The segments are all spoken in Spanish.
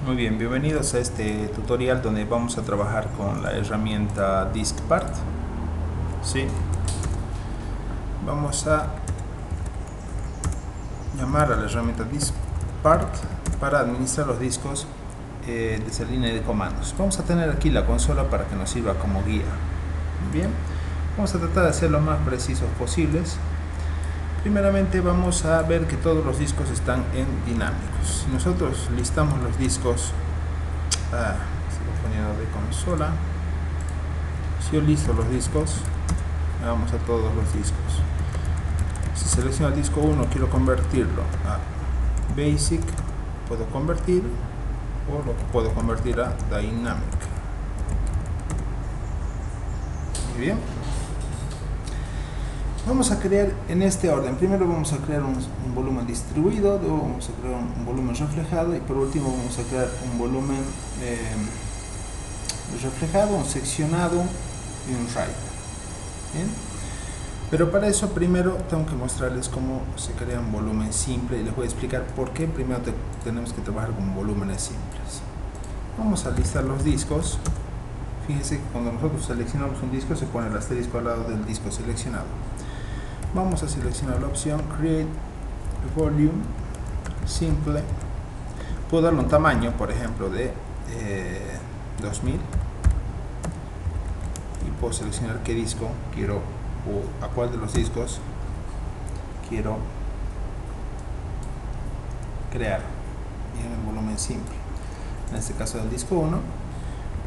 Muy bien, bienvenidos a este tutorial donde vamos a trabajar con la herramienta DiskPart. ¿Sí? Vamos a llamar a la herramienta DiskPart para administrar los discos de esa línea de comandos. Vamos a tener aquí la consola para que nos sirva como guía. Bien, vamos a tratar de ser lo más precisos posibles. Primeramente vamos a ver que todos los discos están en dinámicos. Si nosotros listamos los discos, sigo poniendo de consola. Si yo listo los discos, vamos a todos los discos. Si selecciono el disco 1, quiero convertirlo a Basic, puedo convertir, o lo puedo convertir a Dynamic. Muy bien. Vamos a crear en este orden. Primero vamos a crear un volumen distribuido, luego vamos a crear un volumen reflejado y por último vamos a crear un volumen reflejado, un seccionado y un write. Bien. Pero para eso primero tengo que mostrarles cómo se crea un volumen simple y les voy a explicar por qué primero tenemos que trabajar con volúmenes simples. Vamos a listar los discos. Fíjense que cuando nosotros seleccionamos un disco se pone el asterisco al lado del disco seleccionado. Vamos a seleccionar la opción Create Volume Simple. Puedo darle un tamaño, por ejemplo, de 2000 y puedo seleccionar qué disco quiero o a cuál de los discos quiero crear en el volumen simple. En este caso del disco 1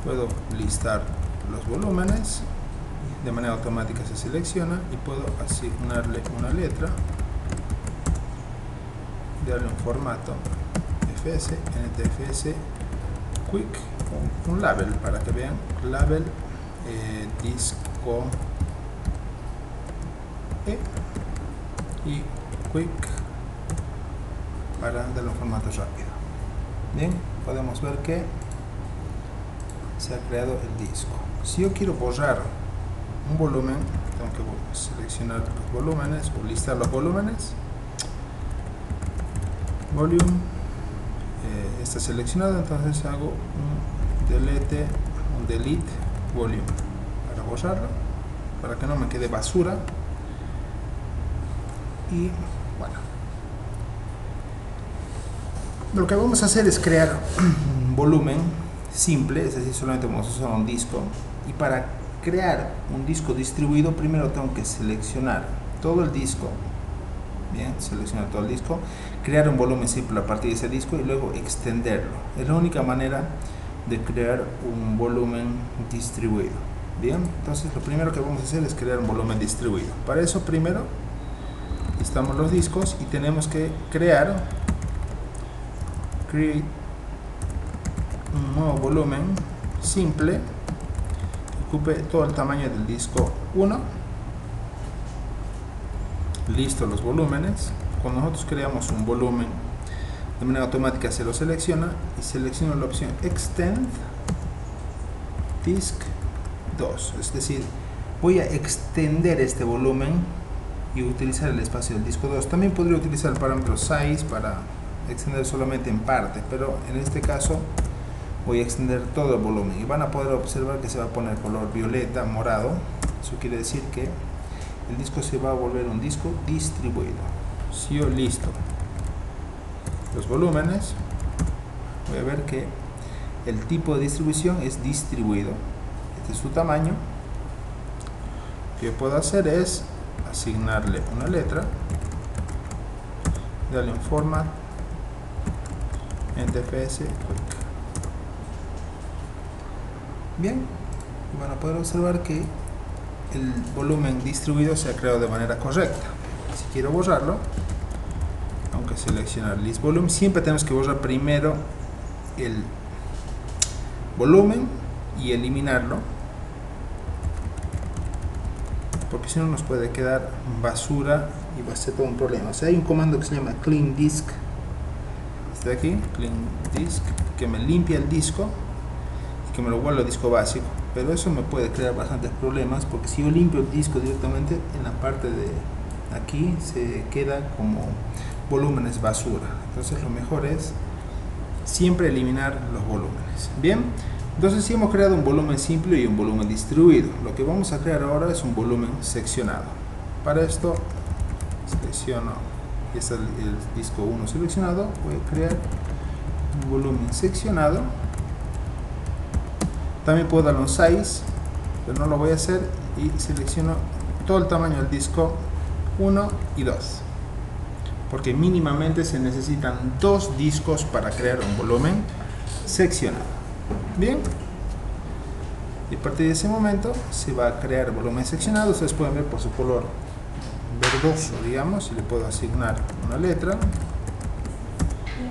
puedo listar los volúmenes. De manera automática se selecciona y puedo asignarle una letra, darle un formato FS, NTFS, Quick, un label para que vean, label disco E y Quick para darle un formato rápido. Bien, podemos ver que se ha creado el disco. Si yo quiero borrar un volumen, tengo que seleccionar los volúmenes o listar los volúmenes. Volume está seleccionado, entonces hago un delete volume para borrarlo, para que no me quede basura. Y bueno, lo que vamos a hacer es crear un volumen simple, es decir, solamente vamos a usar un disco. Y para crear un disco distribuido, primero tengo que seleccionar todo el disco. Bien, seleccionar todo el disco, crear un volumen simple a partir de ese disco y luego extenderlo. Es la única manera de crear un volumen distribuido. Bien, entonces lo primero que vamos a hacer es crear un volumen distribuido. Para eso primero listamos los discos y tenemos que create un nuevo volumen simple que ocupe todo el tamaño del disco 1. Listo los volúmenes. Cuando nosotros creamos un volumen, de manera automática se lo selecciona y selecciono la opción Extend Disk 2, es decir, voy a extender este volumen y utilizar el espacio del disco 2. También podría utilizar el parámetro Size para extender solamente en parte, pero en este caso voy a extender todo el volumen y van a poder observar que se va a poner color violeta, morado. Eso quiere decir que el disco se va a volver un disco distribuido. Si yo listo los volúmenes, voy a ver que el tipo de distribución es distribuido. Este es su tamaño. Lo que puedo hacer es asignarle una letra, darle un format NTFS Quick. Bien, van a poder observar que el volumen distribuido se ha creado de manera correcta. Si quiero borrarlo, aunque seleccionar List Volume, siempre tenemos que borrar primero el volumen y eliminarlo, porque si no nos puede quedar basura y va a ser todo un problema. O sea, hay un comando que se llama Clean Disk, este de aquí, Clean Disk, que me limpia el disco y que me lo vuelve al disco básico. Pero eso me puede crear bastantes problemas, porque si yo limpio el disco directamente, en la parte de aquí se queda como volúmenes basura. Entonces lo mejor es siempre eliminar los volúmenes. Bien, entonces si hemos creado un volumen simple y un volumen distribuido, lo que vamos a crear ahora es un volumen seccionado. Para esto selecciono, es el disco 1 seleccionado, voy a crear un volumen seccionado. También puedo darle un size, pero no lo voy a hacer, y selecciono todo el tamaño del disco 1 y 2, porque mínimamente se necesitan 2 discos para crear un volumen seccionado. Bien, y a partir de ese momento se va a crear volumen seccionado. Ustedes pueden ver por su color verdoso, digamos, y le puedo asignar una letra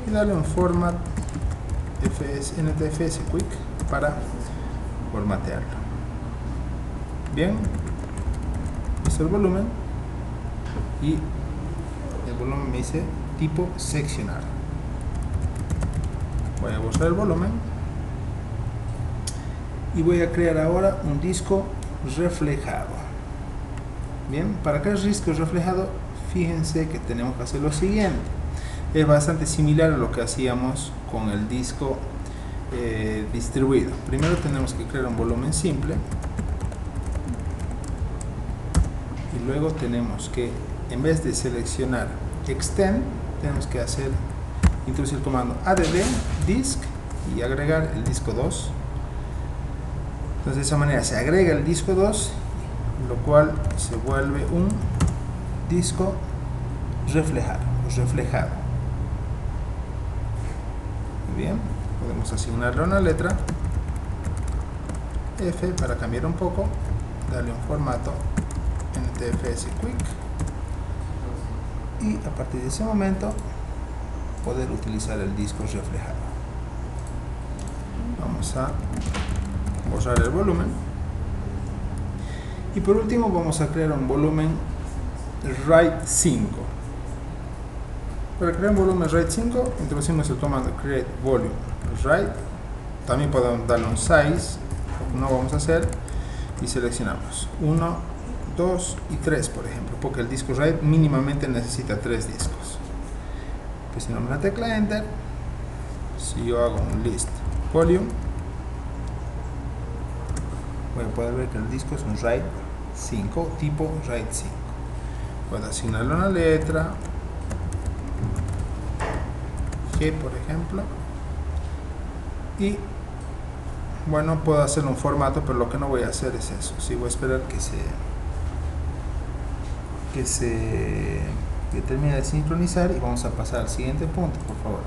y darle un format NTFS Quick para formatearlo. Bien, es el volumen, y el volumen me dice tipo seccionar. Voy a borrar el volumen y voy a crear ahora un disco reflejado. Bien, para crear disco reflejado, fíjense que tenemos que hacer lo siguiente. Es bastante similar a lo que hacíamos con el disco distribuido. Primero tenemos que crear un volumen simple, y luego tenemos que, en vez de seleccionar extend, tenemos que introducir el comando add disk y agregar el disco 2. Entonces de esa manera se agrega el disco 2, lo cual se vuelve un disco reflejado. Muy bien, podemos asignarle una letra F para cambiar un poco, darle un formato NTFS Quick, y a partir de ese momento poder utilizar el disco reflejado. Vamos a borrar el volumen, y por último vamos a crear un volumen RAID 5. Para crear un volumen RAID 5 introducimos el comando create volume RAID. También podemos darle un size, no vamos a hacer, y seleccionamos 1, 2 y 3, por ejemplo, porque el disco RAID mínimamente necesita 3 discos. Presionamos la tecla enter. Si yo hago un list volume, voy a poder ver que el disco es un RAID 5, tipo RAID 5. Puedo asignarle una letra G, por ejemplo, y bueno, puedo hacer un formato, pero lo que no voy a hacer es eso. Sí, voy a esperar que termine de sincronizar, y vamos a pasar al siguiente punto, por favor.